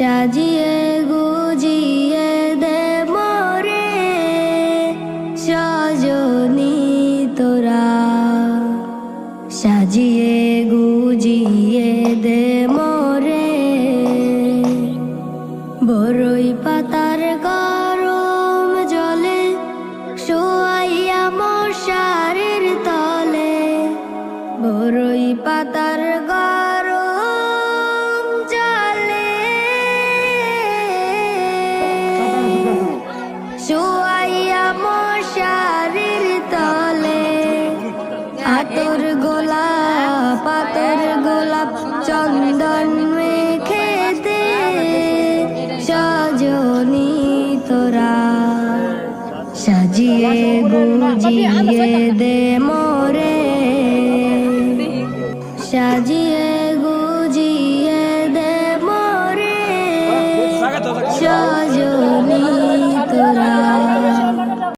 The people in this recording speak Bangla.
সাজিয়ে গুজিয়ে দে মোরে সজনী তোরা, সাজিয়ে গুজিয়ে দে মোরে বরই পাতার গরম জলে শোয়াইয়া মশারির তলে, বরই পাতার গরম জলে শোয়াইয়া মশারির তলে, আতর গোলাপ চন্দন মেখে দে সজনী তোরা, সাজিয়ে গুজিয়ে দে মোরে সাজিয়ে গুজিয়ে দে মোরে সজনী।